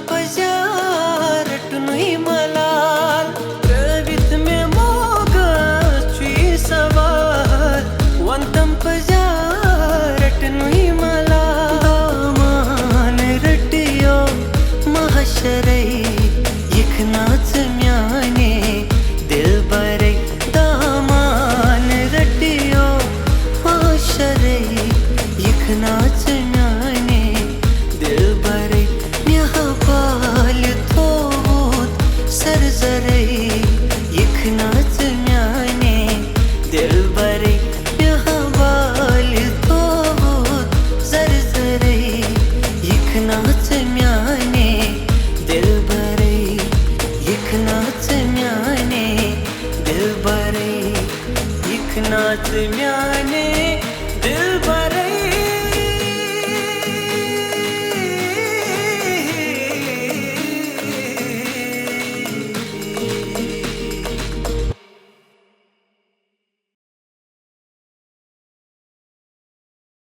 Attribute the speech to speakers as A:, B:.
A: पजारटुन मलाल रवित में मोगची सवाल वंतम पजारटुन मलाल दामान रटियो महशरै यखनाच म्याने दिलबरै दामान रटियो महशरै यखनाच म्याने दिलबरै म्याबाल थोत सरजरै यखनाच म्याने दिलबरै म्याबाल थोत सरजरै यखनाच म्याने दिलबरै यखनाच म्याने दिलबरै यखनाच म्याने